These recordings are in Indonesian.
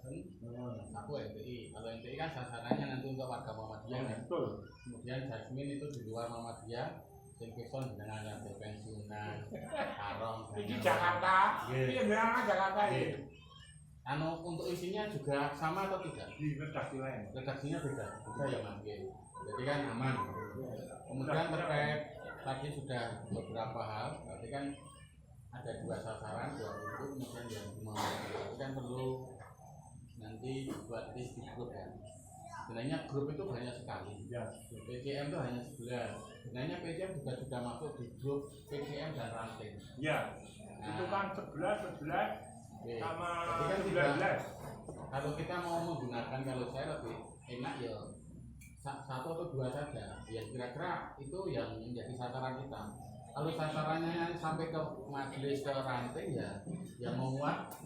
Banten, aku MTI. Kalau MTI kan sasarannya nanti untuk warga Muhammadiyah kan. Kemudian Jasmine itu di luar Muhammadiyah, Simpson dengan yang pensiunan, Harom. Ini Jakarta, ini yang Jakarta ini. Untuk isinya juga sama atau tidak? Di redaksi lain. Redaksinya beda ya Mas. Jadi kan aman. Kemudian terkait tadi sudah beberapa hal, berarti kan ada 2 sasaran, 2 pintu, kemudian yang Muhammadiyah itu kan perlu nanti buat list di grup ya. Sebenarnya grup itu banyak sekali. Ya. PCM itu hanya 11. Sebenarnya PCM juga sudah masuk di grup PCM dan ranting. Ya. Nah, itu kan 11 sama kan 19. Kalau kita mau menggunakan, kalau saya lebih enak ya 1 atau 2 saja. Ya kira-kira itu yang menjadi sasaran kita. Kalau sasarannya sampai ke majelis ke ranting ya, yang memuat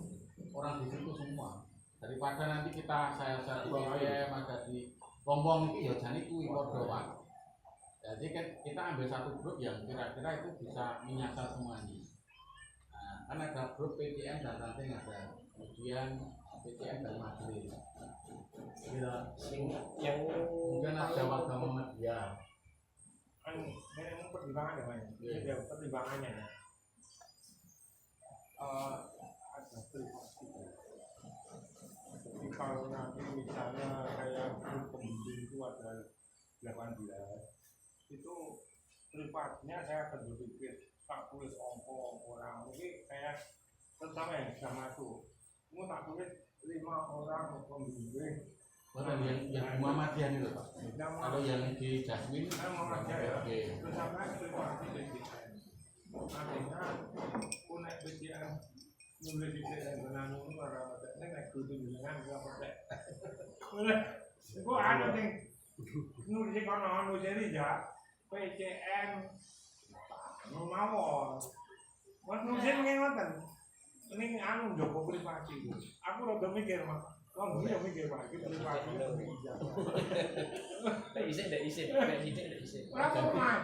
orang di situ semua. Daripada nanti saya di PCM ada di Lombong itu ya jadi kuwi padha. Jadi kita ambil satu grup yang kira-kira itu bisa menyasar semuanya. Nah, kan ada grup PCM dan ranting ada, kemudian PCM dan majelis. Yang kemudian ada warga Muhammadiyah. Ini pertimbangan ya, Mas. Ini pertimbangannya. Ada privasi. Jadi kalau nanti misalnya kayak grup pembimbing itu ada 18, itu privatnya saya akan berpikir tak tulis ongkos orang, mungkin kayak terutama yang bisa masuk. Mau tak tulis 5 orang pembimbing. Dan yang Muhammadiyah itu Pak. Kalau yang di Jasmine Muhammadiyah ya. Terutama privasi PCM. Artinya punya PCM nulis PCM menanggung orang ini naik kudu dengan gua pakai. Gua ada nih nulis di kono nulis aja PCM mawon. Mas nulis ngoten. Ini anu Joko privasi. Aku rada mikir Mas. Oh, iya mikir Pak, iki privasi. Ndak isin. Ora Mas.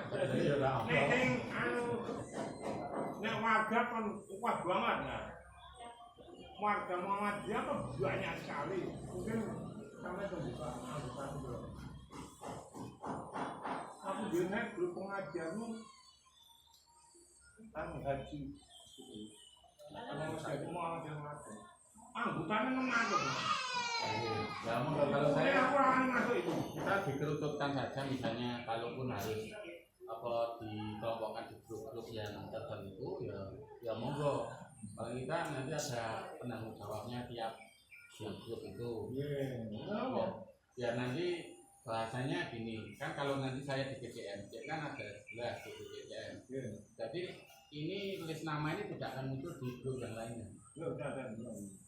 Nek sing anu nek warga kan kuat banget nah. Warga Muhammadiyah kan banyak sekali. Mungkin sampai terbuka anggota itu. Aku dene grup pengajianmu kan haji. Kalau mau ngajar anggotanya mengatur. Ya, kalau saya kita dikerucutkan saja misalnya kalaupun harus dikelompokkan di grup-grup yang tertentu ya monggo. Kalau kita nanti ada penanggung jawabnya tiap grup itu. Ya nanti bahasanya gini, kan kalau nanti saya di PCM, kan ada 11 di PCM. Jadi ini list nama ini tidak akan muncul di grup yang lainnya.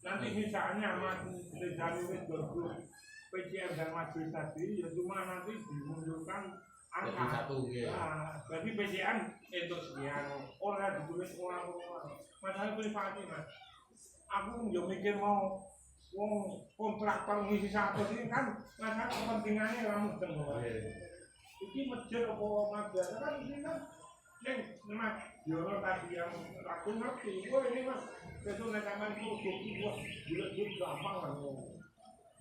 Nanti misalnya Mas Rizali grup PCM dan majelis tadi ya cuma nanti dimunculkan angka. Berarti PCM itu sekian orang ditulis orang. Masalah privasi Mas. Aku yo mikir mau wong kontraktor ngisi 100 ini kan masalah kepentingannya ora mudeng kok. Iki masjid apa madrasah kan ini kan Mas Yono tadi yang aku ngerti, ini Mas, itu nekaman produksi bulat-bulat gampang lah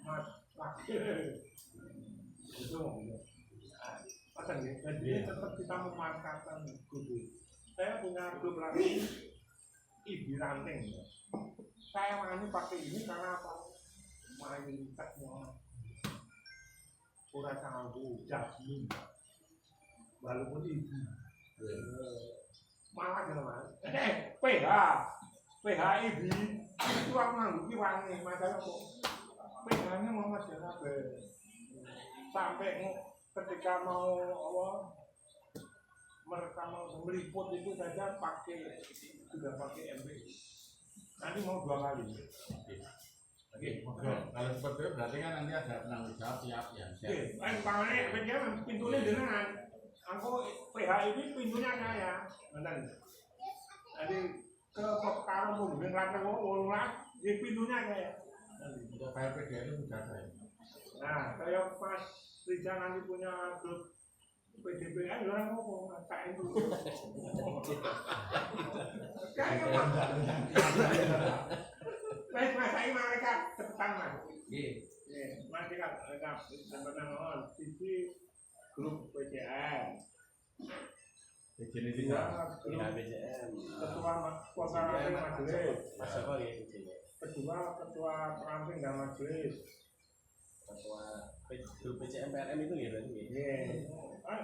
Mas, itu pasang ya, jadi tetap kita memanfaatkan kudu. Saya punya grup lagi Ibi Ranting. Saya ini pakai ini karena apa? Mayoritasnya kurang tahu Jasmine, walaupun Ibi. Malah gitu Mas. PHIB itu aku ngangguki wangi masalah kok. PH-nya Muhammadiyah sampai ketika mau mereka mau meliput itu saja sudah pakai MB. Nanti mau 2 kali. Kalau seperti itu berarti kan nanti ada penanggung jawab siap ya. Kalau pintunya dengan aku PH ini pintunya saya, benar. Jadi ke Pekaro mau bikin rata di pintunya saya. Untuk PLPD itu sudah ada. Nah, kayak Mas Riza nanti punya grup PDPN, orang mau ngatakan dulu. saya mereka cepetan mas. Iya. Nanti kan mereka cepetan mohon sisi grup PCN. Jenis Kedua, Iya BCM. ketua kuasa ranting majelis. Mas Joko ya BCM. Ketua ranting dan majelis. Ketua grup BCM PRM itu ya berarti.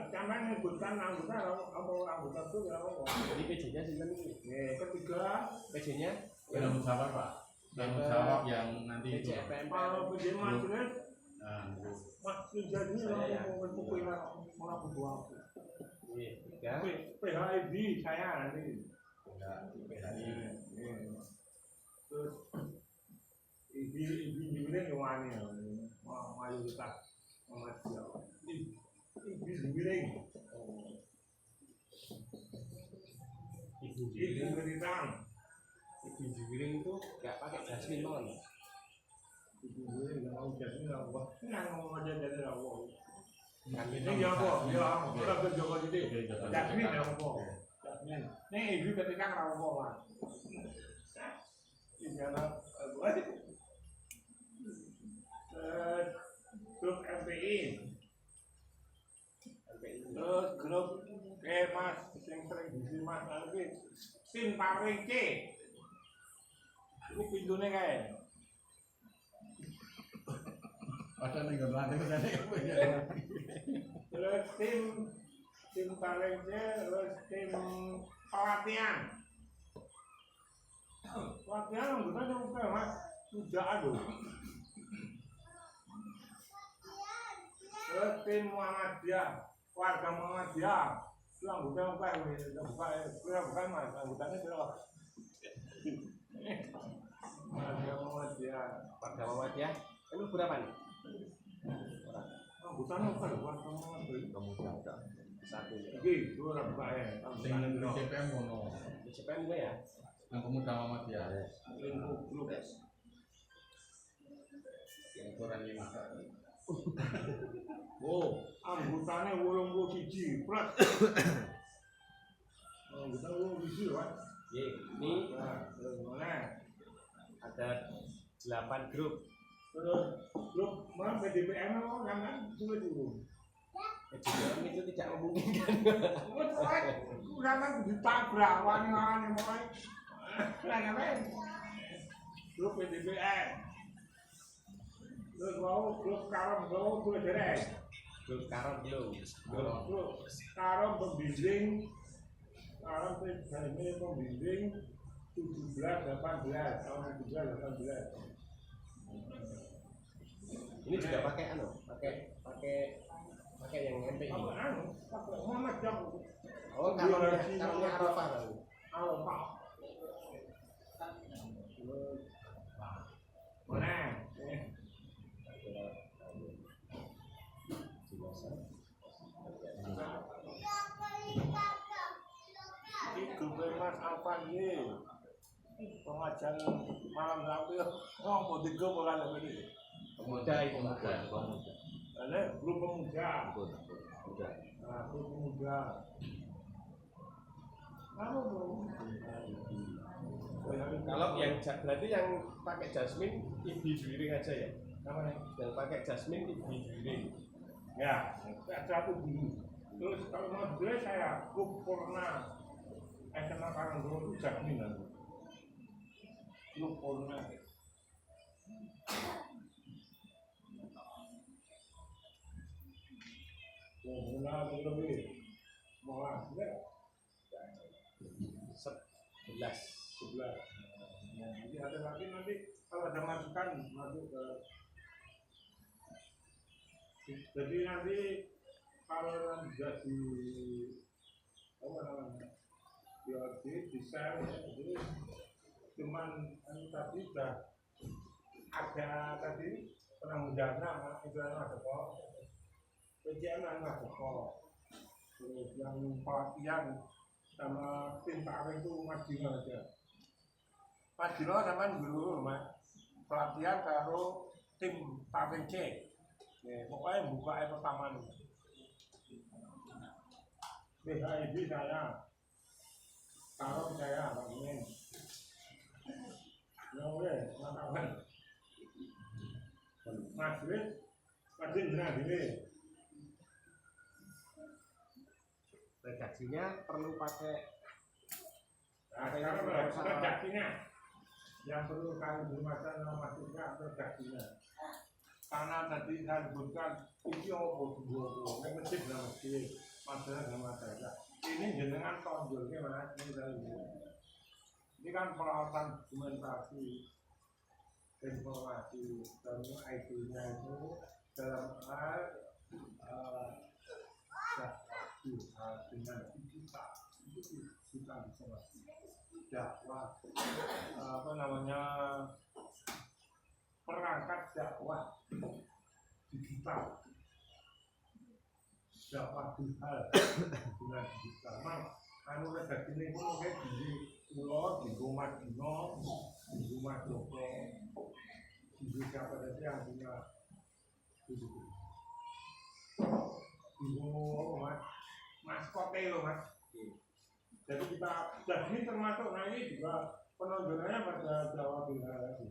Sampai menyebutkan anggota itu ya apa? Jadi PJ-nya sinten iki? Ketiga, PJ-nya tanggung jawab Pak. Tanggung jawab yang nanti itu. BCM kalau PRM. PJ majelis, Nah, jadi Saya. buku yang mau berdua. Iya, tiga. PHIB saya nanti. Terus ibu ini kemana? Mayoritas Muhammadiyah. Ibu ini. Ibu Geritang. Ibu Juwiring itu nggak pakai jasmin mon. Ibu ini nggak mau jadi nggak mau. Nggak mau aja jadi nggak mau. Kami Ini ya apa? Ya kita berjogo jadi. Jasmin ya apa? Jasmin. Nih ibu ketika nggak mau lah. Ini adalah grup MPI. Terus grup Mas yang sering disimak lagi tim paling C. Ini pintunya kayak. ada nih nggak lantai ke sana. Terus tim paling C, terus tim pelatihan. Pelatihan bukan juga mas, sudah ada. Terus tim Muhammadiyah, warga Muhammadiyah. Itu anggota bukan mas, anggotanya berapa? Warga Muhammadiyah. Warga Muhammadiyah. Itu berapa nih? Anggotanya bukan warga Muhammadiyah. Satu ya. Oke, itu orang bukan. Dengan CPM mono. BCPM gue ya. Yang pemuda Muhammadiyah. Lingkup grup. Yang ukuran 5. Oh, anggotanya 81 plus. Anggotanya 81 kan? Iya, ini Nah, terus mana? ada 8 grup. Terus grup mana PDPM lo kan cuma dulu. BCPM itu tidak memungkinkan. Jangan ditabrak wani-wani mulai. Nah, ngapain? Grup PDPM. Terus mau grup Karom mau tuh derek. Grup Karom belum. Grup Karom pembimbing. Karom ini pembimbing 17-18 tahun 17-18. Ini juga pakai pakai yang MPI. Pakai Muhammad Jam. Oh, karomnya Arafah lalu. Alfa. Mana? Itu Mas Alfa ini pengajian malam tampil. Oh, mau tiga bulan lagi. Pemuda itu Ada grup pemuda. Nah, grup pemuda. Kalau yang berarti yang pakai jasmin Ibu Juwiring aja ya? Namanya? Yang pakai jasmin Ibu Juwiring. Ya, satu dulu. Terus kalau mau dulu saya grup Purna. Kenal karang dulu itu Jasmin kan. Grup Purna. Purna lebih. Malah enggak. 11. 11. Jadi ada lagi nanti kalau ada masukan masuk ke. Jadi nanti kalau jadi apa namanya di share jadi cuman tadi sudah ada tadi penanggung itu ada kok PJM ada kok terus yang pelatihan sama tim Pak itu Madino aja Madino sama dulu mas pelatihan karo tim Pak C pokoknya buka pertama nih BHIB saya kalau saya Pak Min Ya wes, makanan. Majelis jenengan dhewe. Redaksinya perlu pakai Nah, sekarang redaksinya yang perlu kami bermacam memastikan redaksinya. Karena tadi saya sebutkan ini apa masjid dan masjid, masalah dan masalah. Ini jenengan tonjolnya mas, ini kan peralatan dokumentasi, informasi, dan IT-nya itu dalam hal dengan kita itu kita bisa dakwah apa namanya perangkat dakwah digital dakwah digital dengan digital mang anu redaksi ini pun mungkin di pulau di rumah dino di rumah joko di siapa saja yang punya itu di rumah maskote loh mas. Jadi ini termasuk nah ini juga penontonannya pada Jawa Tengah.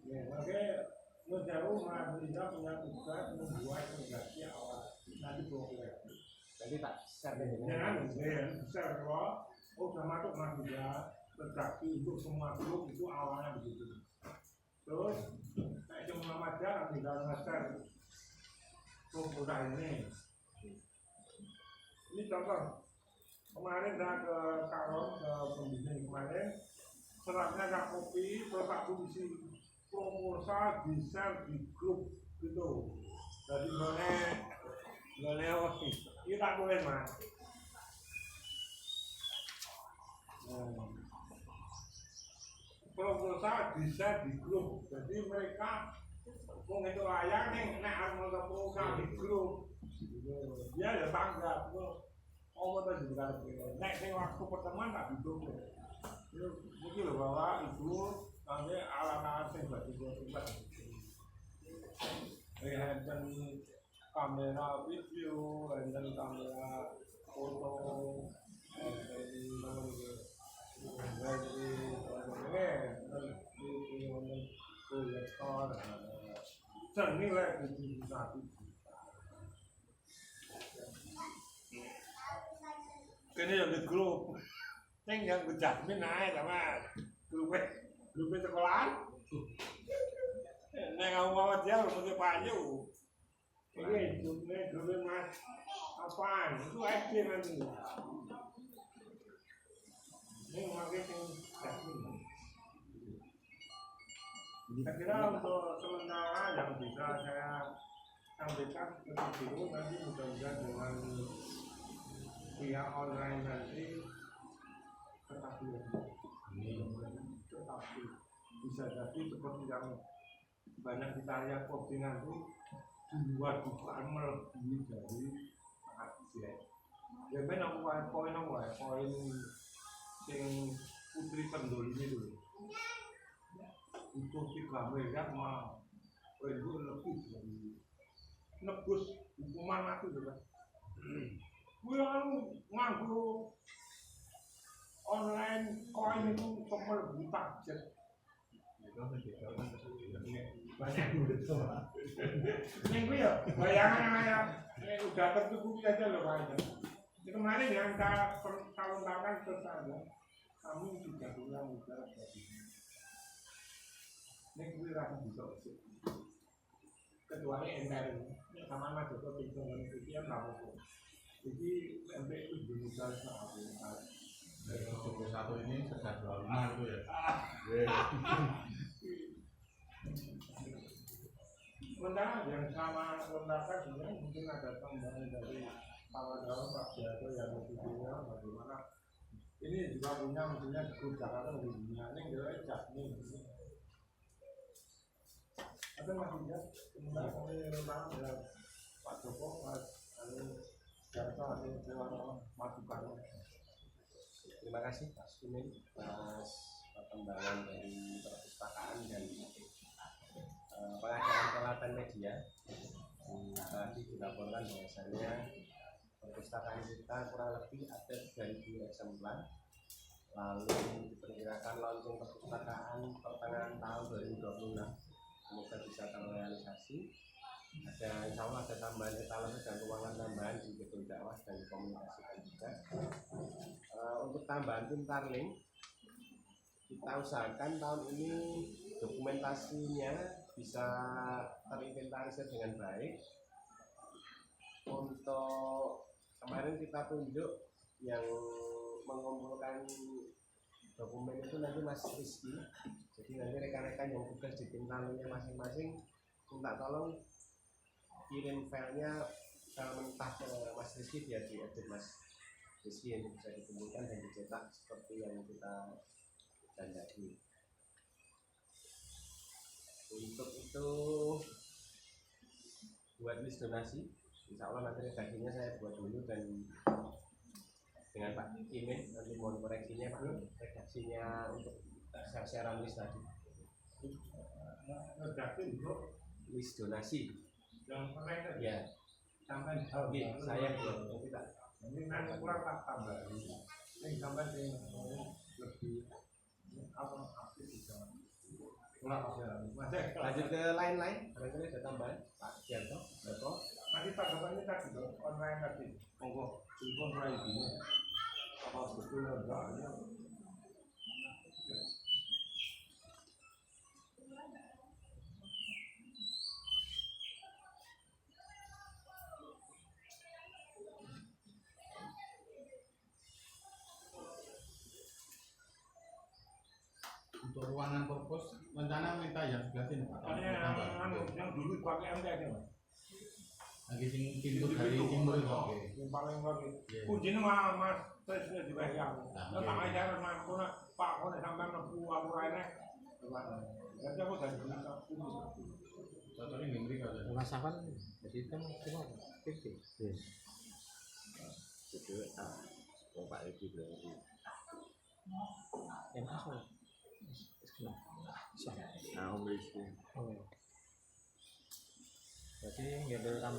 Ya, makanya menjauh Mas Riza punya tugas membuat redaksi awal nanti boleh. Jadi tak share dengan Jangan share kalau udah masuk Mas Riza redaksi untuk semua grup itu awalnya begitu. Terus kayak cuma aja tinggal nge-share program ini contoh kemarin saya ke Karon ke pembimbing kemarin seratnya nggak kopi terus tak tulis proposal di share di grup gitu jadi boleh ini tak tulis mas proposal di share di grup jadi mereka mau itu layak nih harus mau proposal di grup dia ya tanggap oh betul juga nek waktu pertemuan tak duduk mungkin loh bahwa itu nanti alat-alat yang buat dan kamera video dan kamera foto proyektor senilai 71 ini yang di grup yang berjasmin naik sama grup sekolahan nek kamu mau dia harus pakai baju ini grupnya mas apaan itu SD nanti ini marketing jasmin saya kira untuk sementara yang bisa saya sampaikan seperti itu nanti mudah-mudahan dengan pihak online nanti tetapi bisa jadi seperti yang banyak kita lihat postingan itu 2 jutaan melebihi dari target. Ya ben aku poin yang Putri Kendol ini dulu itu 3 miliar mau itu lebih dari nebus hukuman mati juga. Gue nganggu online koin itu melebihi target. Banyak duit semua. Ini gue ya bayangan udah tercukupi aja loh banyak. Kemarin yang tahun-tahunan selesai kami sudah punya modal dari ini gue rasa bisa kecuali NR sama Mas Joko Tinggal dan Sekian Rapopo jadi sampai itu modal satu ini sedang 25 itu ya. Sementara yang sama lembaga sebenarnya mungkin ada tambahan dari Pangadawan Pak Jato yang videonya bagaimana ini juga punya misalnya grup Jakarta dunia ini kira jasmin ada masih ya kemudian kami lembaga ada Pak Joko Mas Jato ada Dewan masukan. Terima kasih Pak Sumin atas perkembangan dari perpustakaan dan pengadaan peralatan media. Tadi dilaporkan bahwasanya perpustakaan kita kurang lebih ada 3.000 eksemplar. Lalu diperkirakan launching perpustakaan pertengahan tahun 2026, semoga bisa terrealisasi. Insya Allah ada tambahan etalase dan ruangan tambahan di gedung dakwah dan dikomunikasikan juga. Untuk tambahan Pintarlink, kita usahakan tahun ini dokumentasinya bisa terinventarisir dengan baik. Untuk kemarin kita tunjuk yang mengumpulkan dokumen itu nanti Mas Rizky. Jadi nanti rekan-rekan yang tugas di Pintarlinknya masing-masing minta tolong kirim filenya mentah ke Mas Rizky biar diedit Mas Rizky yang bisa dikumpulkan dan dicetak seperti yang kita dandaki. Untuk itu buat list donasi, insya Allah nanti redaksinya saya buat dulu dan dengan Pak Imin nanti mohon koreksinya Pak, redaksinya untuk share list tadi. Redaksi untuk List donasi. yang keren Ya. sampai Saya buat kita. ini nanti kurang tak tambah. Ini sampai lebih apa aktif bisa. Kurang apa? Lanjut ke lain-lain. Barangkali ada tambahan Pak Jarto, Bapak. Nanti tanggapannya tadi dong, online tadi. Monggo, telepon mulai ini. Apa betul enggaknya? Untuk ruangan purpose rencana minta yang sebelah sini Pak. Yang dulu pakai MT aja Mas. Lagi sing pintu dari timur itu. Oke. Yang paling bagus. Iya. Kuncinya Mas Presiden dibayar. Nah, tak aja Mas Pak kau sampai aku lainnya. Jadi aku dari sini. Contohnya ngembri kalau Masakan jadi kan cuma titik. Yes. Itu Pak Edi berarti. Yang asal. Nah, Om Rizky. Oh. Berarti nggak ada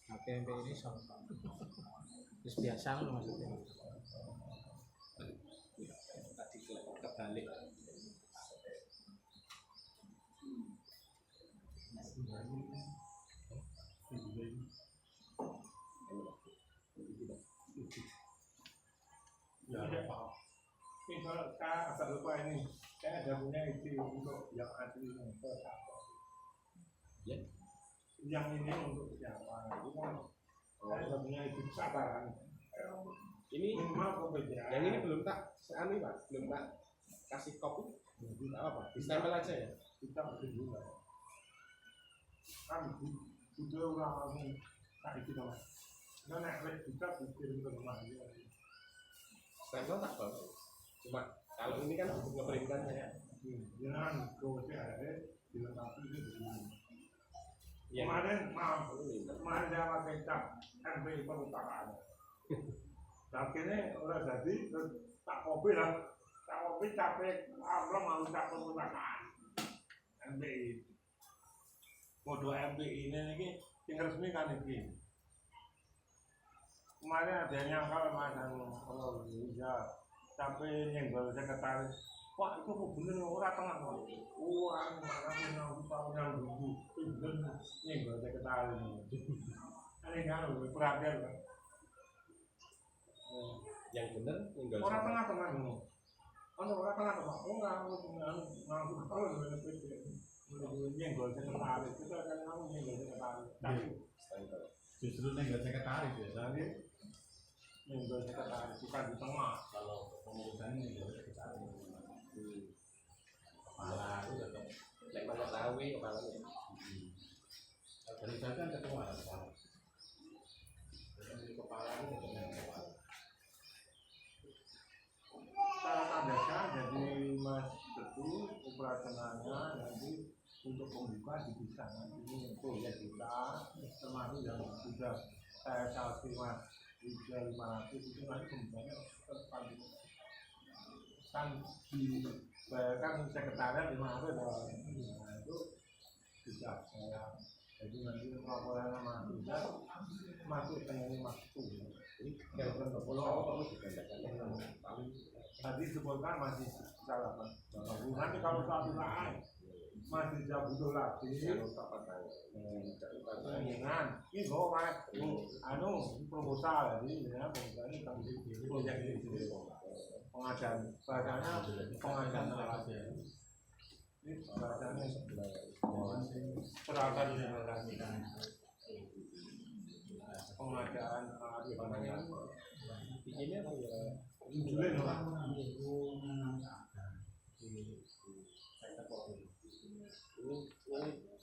HPMP ini sama. Terus biasa loh maksudnya. Tadi kebalik. Ya, Pak. Ini kalau saya agak lupa ini, saya ada punya ide untuk yang asli untuk apa? Ya. Yang ini untuk siapa? Itu kan saya ada punya ide sabaran. Ini Minimal perbedaan. yang ini belum tak seani Pak, belum tak kasih kopi. Tak apa, ditempel aja ya. Kita beri juga. Kan sudah orang langsung tak itu kan. Nah, naik kita bikin ke rumah dia. Stempel tak apa. Cuma kalau ini kan ngeprintkan saya. Jangan kau ada dilengkapi itu begini. Yang Kemarin maaf, kemarin saya pakai cap MPI perpustakaan. Akhirnya udah jadi terus tak kopi lah, tak kopi capek amplop mau cap perpustakaan. MPI, kode MPI ini tinggal resmi kan ini. Kemarin ada yang nyangkal kalau bisa sampai nyenggol sekretaris. Wah itu kok bener orang tengah kok. Wah mana punya tahun yang dulu bener nyenggol sekretaris. Ini kan perhatian kan. yang benar tinggal Orang tengah dulu. Orang tengah oh nggak kalau dengan PT nyenggol sekretaris kita akan mau nyenggol sekretaris. Tapi stempel. justru nenggal sekretaris biasanya nyenggol sekretaris bukan di tengah. kalau pengurusan nenggal sekretaris kepala itu tetap Lek mengetahui kepalanya. organisasi kan ketua kepala itu tetap yang kepala. Saya tandakan jadi Mas Teguh operasionalnya nanti untuk pembuka dipisah nanti ini proyek kita termasuk yang sudah saya salsi Mas Liga 500 itu nanti pembukanya kan dibayarkan sekretariat 500 nah itu sudah saya Jadi nanti pelaporan sama kita masuk penyanyi waktu. Jadi kalau pulau tadi sebutkan masih salah Pak. Nanti kalau satu lain masih jauh butuh lagi. Dengan ini anu proposal jadi ya proposal ini kami proyek ini pengadaan bahasanya pengadaan alat ini bahasanya peralatan pengadaan alat ini apa ya? Julen lah.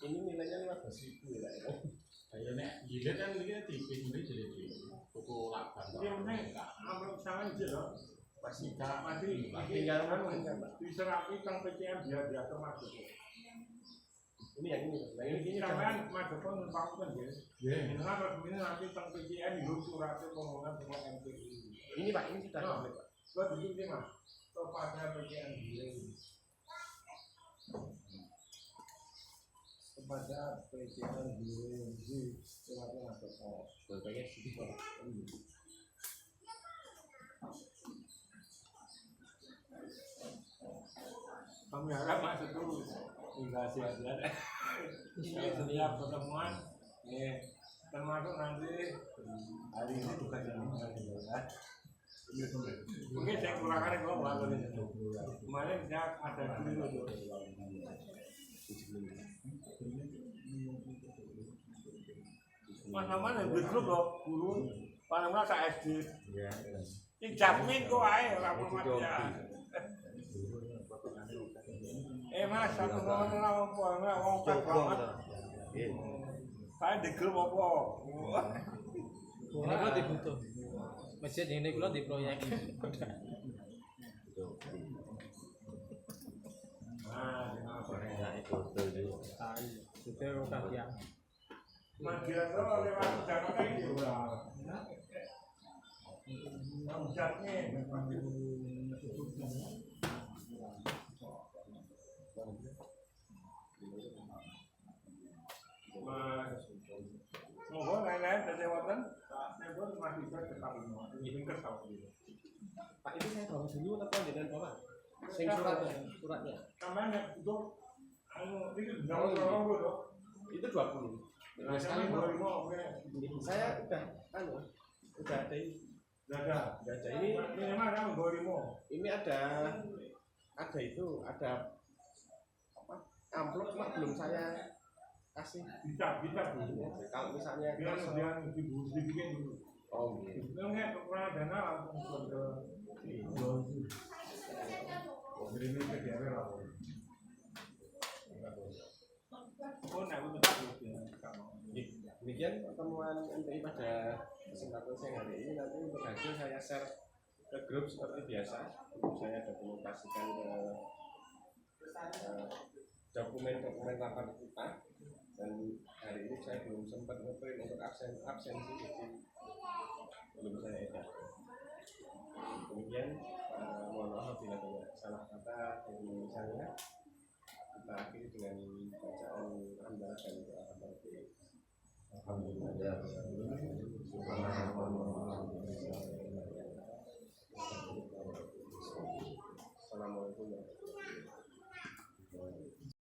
Ini nilainya 15.000 ya. Kayak nek gilet kan ini tipis ini jadi toko lapan. Dia nek ambil sangan aja Masih tinggal diserapi tentang PCM biar dia termasuk. Ini yang ini. Nah, ini Sampean masuk pun numpang ya. Iya. Dengan resmi nanti tentang PCM di suratnya pengumuman semua MPI. ini Pak, ini sudah komplit Pak. Buat itu sih Mas. Kepada PCM kepada PCM di suratnya masuk. Berbagai sih. Kami harap masuk dulu. Enggak sia-sia. Ini setiap pertemuan, termasuk nanti hari ini juga jangan mungkin saya kurangkan kalau melakukan itu. Kemarin saya ada dulu tuh. Mana-mana yang grup loh, guru paling nggak saya SD. Ini jamin kok aja, lapor mati. Mas, satu nomor enggak mau banget. Saya di grup apa? Ini kula dibutuh. Masjid ini kula di proyek. Itu kagian. Magian tuh lewat Jakarta ini udah. Hujannya. Monggo lain-lain dari wonten. Saya pun masih bisa ketemu. Ini kesal gitu. Pak, ini saya bawa dulu atau dengan bawa? Sing suratnya. Kamane itu anu iki nomor dulu. Itu 20. Nah, saya mau Saya udah ada ini. Udah Ada ini. Minimal kamu 2000. Ini ada itu, ada apa? Amplop cuma belum saya kasih. Bisa dulu. Kalau misalnya Biar dibikin dulu. oh gitu. Nggak kekurangan dana langsung ke ini ke dia lah. Oh, nah untuk Demikian pertemuan MPI pada kesempatan siang hari ini. Nanti untuk hasil saya share ke grup seperti biasa. Saya dokumentasikan dokumen rapat kita. Dan hari ini saya belum sempat ngeprint untuk absensi, jadi belum saya edit. Kemudian mohon maaf bila banyak salah kata dari saya. Kita akhiri dengan bacaan hamdalah dan doa seperti Alhamdulillah. Assalamualaikum warahmatullahi wabarakatuh.